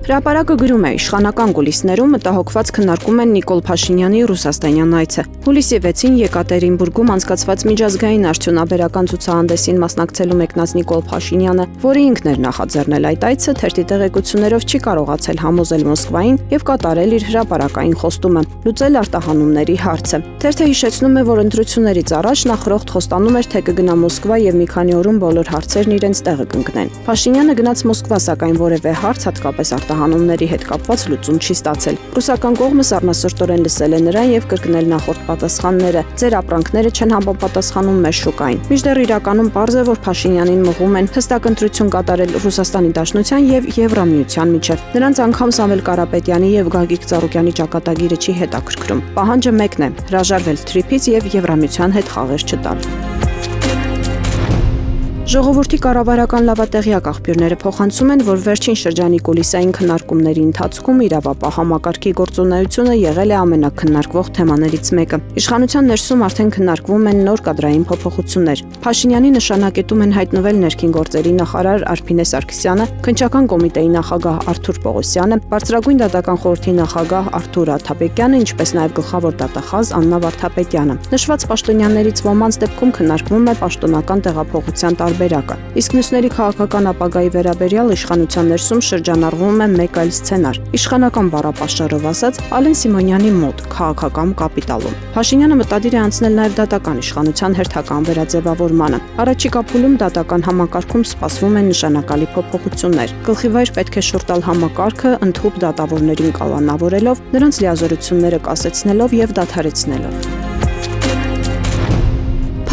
Հրապարակը գրում է, իշխանական կուլիսներում մտահոգված քննարկում են Նիկոլ Փաշինյանի ռուսաստանյան այցը։ Հուլիսի 6-ին Եկատերինբուրգում անցկացված միջազգային արդյունաբերական ցուցահանդեսին մասնակցելու մեկնած Նիկոլ Փաշինյանը, որը ինքն էր նախաձեռնել այդ այցը, թերթի տեղեկություններով չի կարողացել համոզել Մոսկվային եւ կատարել իր հրապարակային խոստումը՝ լուծել արտահանումների հարցը։ Թերթը հիշեցնում է, որ ընտրություններից առաջ նախորդ խոստանում էր, թե կգնա Մոսկվա եւ մի քանի օրում բոլոր հարցերն իրենց տեղը կընկնեն։ Փաշինյանը գնաց Մոսկվա, սակայն որևէ հարց, հատկապես արտահանումների հետ կապված լուծում չի ստացել։ Ռուսական կողմը սառնասրտորեն լսել է նրան եւ կրկնել նախորդ պատասխանները։ Ձեր ապրանքները չեն համապատասխանում մեր շուկային։ Մինչդեռ իրականում պարզ է, որ Փաշինյանին մղում են հստակ ընտրություն կատարել Ռուսաստանի Դաշնության եւ Եվրամիության միջև։ Նրանց անգամ Սամվել Կարապետյանի եւ Գագիկ Ծառուկյանի ճակատագիրը չի հետաքրքրում։ Պահանջը մեկն է՝ հրաժարվել թրիփից եւ Եվրամիության հետ խաղեր չտալ։ Ժողովրդի կառավարական լավատեղյակ աղբյուրները փոխանցում են, որ վերջին շրջանի կուլիսային քննարկումների ընթացքում իրավապահ համակարգի գործունեությունը եղել է ամենակննարկվող թեմաներից մեկը։ Իշխանության ներսում արդեն քննարկվում են նոր կադրային փոփոխություններ։ Փաշինյանի նշանակետում են հայտնվել ներքին գործերի նախարար Արփինե Սարգսյանը, քննչական կոմիտեի նախագահ Արթուր Պողոսյանը, Բարձրագույն դատական խորհրդի նախագահ Արթուր Աթապետյանը, ինչպես նաև գլխավոր դատախազ Աննա Վարդապետյանը։ Նշված պաշտոնյաներից ոմանց դեպքում քննարկվում է պաշտոնական տեղափոխության տարբերակը, իսկ մյուսների քաղաքական ապագայի վերաբերյալ իշխանության ներսում շրջանառվում է մեկ այլ սցենար։ Իշխանական բառապաշարով ասած, Ալեն Սիմոնյանի մոտ քաղաքական կապիտալում։ Փաշինյանը մտադիր է անցնել նաև դատական իշխանության հերթական վերաձևավորմանը։ Առաջիկա փուլում դատական համակարգում սպասվում են նշանակալի փոփոխություններ։ Գլխի վայր պետք է շուրջ տալ համակարգը ընդհուպ դատավորներին կալանավորելով, նրանց լիազորությունները կասեցնելով եւ դադարեցնելով։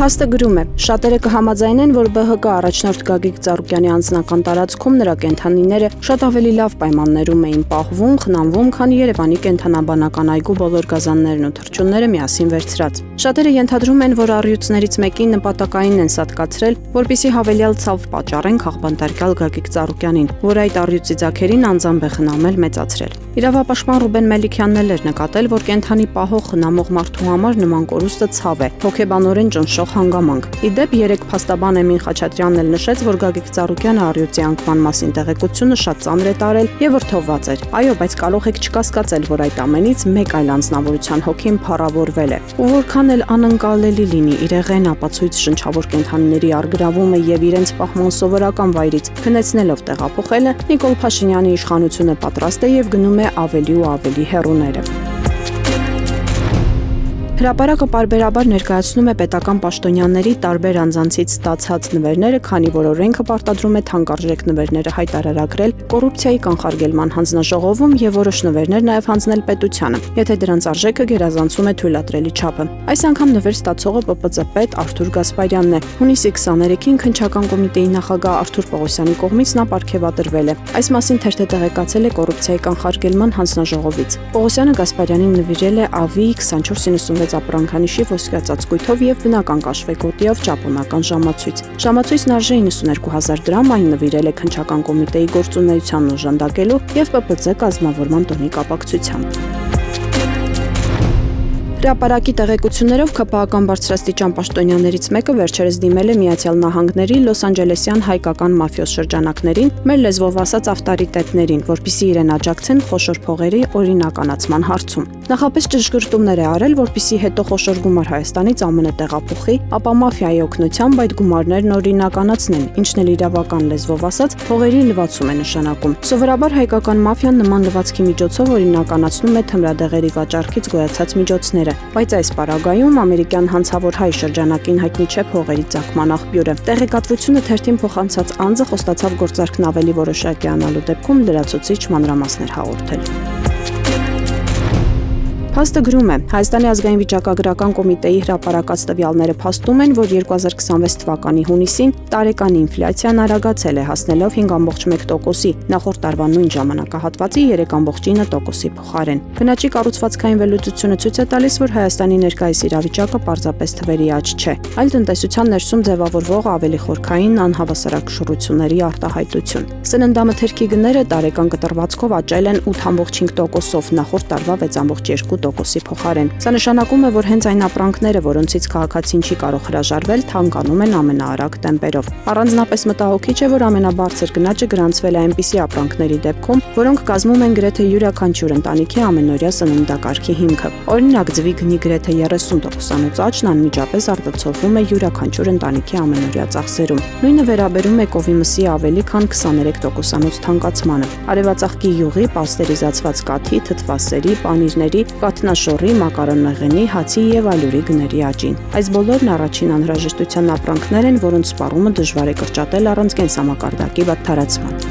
Փաստը գրում է. շատերը կհամաձայնեն, որ ԲՀԿ առաջնորդ Գագիկ Ծառուկյանի անձնական տարածքում նրա կենդանիները շատ ավելի լավ պայմաններում էին պահվում, խնամվում, քան Երևանի կենդանաբանական այգու բոլոր գազաններն ու թռչունները միասին վերցրած։ Շատերը ենթադրում են, որ առյուծներից մեկին նպատակային են սատկացրել, որպեսզի հավելյալ ցավ պատճառեն քաղբանտարկյալ Գագիկ Ծառուկյանին, որ այդ առյուծի ձագերին անձամբ է խնամել, մեծացրել։ Իրավապաշտպան Ռուբեն Մելիքյանն էր նկատել, որ կենդանի պահող խնամող մարդու համար նման կորուստը ցավ է, հոգեբանորեն ճնշող հանգամանք։ Իդեպ 3 փաստաբան Էմին Խաչատրյանն էլ նշեց, որ Գագիկ Ծառուկյանը առյուծի անկման մասին տեղեկությունը շատ ծանր է տարել եւ վրդովված էր։ Այո, բայց կարող եք չկասկածել, որ այդ ամենից մեկ այլ անձնավորության հոգին փառավորվել է։ Ու որքան էլ անընկալելի լինի իրեղեն ապացույց շնչավոր կենդանիների առգրավումը եւ իրենց պահման սովորական վայրից քնեցնելով տեղափոխելը, Նիկոլ Փաշինյանի իշխանությունը պատրաստ է եւ գնում է ավելի ու ավելի հեռուները։ Հրապարակը պարբերաբար ներկայացնում է պետական պաշտոնյաների տարբեր անձանցից ստացած նվերները, քանի որ օրենքը պարտադրում է թանկարժեք նվերները հայտարարագրել կոռուպցիայի կանխարգելման հանձնաժողովում եւ որոշ նվերներ նաեւ հանձնել պետությանը, եթե դրանց արժեքը գերազանցում է թույլատրելի չափը։ Այս անգամ նվեր ստացողը ՊՊԾ պետ Արթուր Գասպարյանն է։ Հունիսի 23-ին քննչական կոմիտեի նախագահ Արթուր Պողոսյանի կողմից նա պարգևատրվել է։ Այս մասին թերթը տեղեկացել է կոռուպցիայի կանխարգելման հանձնաժողովից։ Պողոսյանը Գասպարյանին նվիրել է AVI 2496 ապրանքանիշի ոսկյա ծածկույթով եւ բնական կաշվեկոտիով ճապոնական ժամացույց։ Ժամացույցն արժե 92,000 դրամ, այն նվիրել է քննչական կոմիտեի գործունեությանն օժանդակելու եւ ՊՊԾ կազմավորման տոնի կապակցությամբ։ Հրապարակի տեղեկություններով ԿՊԱ-ական բարձրաստիճան պաշտոնյաներից մեկը վերջերս դիմել է Միացյալ Նահանգների Լոս Անջելեսյան հայկական մաֆիոզ շրջանակներին, մեր լեզվով ասած ավտորիտետներին, որպիսի իրեն աջակցեն խոշոր փողերի օրինականացման հարցում։ Նախապես ճշգրտումներ է արել, որպիսի հետո խոշոր գումար Հայաստանից ԱՄՆ տեղափոխի, ապա մաֆիայի օգնությամբ այդ գումարներն օրինականացնեն, ինչն էլ իրավական լեզվով ասած փողերի լվացում է նշանակում։ Սովորաբար հայկական մաֆիան նման լվացքի միջոցով օրինականացնում է թմրադեղերի վաճառքից գոյացած միջոցները, բայց այս պարագայում ամերիկյան հանցավոր հայ շրջանակին հայտնի չէ փողերի ծագման աղբյուրը։ Տեղեկատվությունը թերթին փոխանցած անձը խոստացավ գործարքն ավելի որոշակի անալու դեպքում լրացուցիչ մանրամասներ հաղորդել։ Փաստը գրում է. Հայաստանի ազգային վիճակագրական կոմիտեի հրապարակած տվյալները փաստում են, որ 2026 թվականի հունիսին տարեկան ինֆլյացիան արագացել է, հասնելով 5.1%-ի, նախորդ տարվա նույն ժամանակահատվածի 3.9%-ի փոխարեն։ Գնաճի կառուցվածքային վերլուծությունը ցույց է տալիս, որ Հայաստանի ներկայիս իրավիճակը պարզապես թվերի աճ չէ, այլ տնտեսության ներսում ձևավորվող ավելի խորքային անհավասարակշռությունների արտահայտություն։ Սննդամթերքի գները տարեկան կտրվածքով աճել են 8.5%-ով, նախորդ տարվա 6.2%-ով։ տոկոսի փոխարեն։ Սա նշանակում է, որ հենց այն ապրանքները, որոնցից քաղաքացին չի կարող հրաժարվել, թանկանում են ամենաարագ տեմպերով։ Առանձնապես մտահոգիչ է, որ ամենաբարձր գնաճը գրանցվել է այնպիսի ապրանքների դեպքում, որոնք կազմում են գրեթե յուրաքանչյուր ընտանիքի ամենօրյա սննդակարգի հիմքը։ Օրինակ, ձվի գնի գրեթե 30% աճն անմիջապես արտացոլվում է յուրաքանչյուր ընտանիքի ամենօրյա ծախսերում։ Նույնը վերաբերում է կովի մսի ավելի քան 23% թանկացմանը, արևածաղկի յուղի, պաստերիզացված կաթի, թթվասերի, պանիրների, կաթնաշոռի, մակարոնեղենի, հացի եւ ալյուրի գների աճին։ Այս բոլորն առաջին անհրաժեշտության ապրանքներ են, որոնց սպառումը դժվար է կրճատել առանց կենսամակարդակի վատթարացման։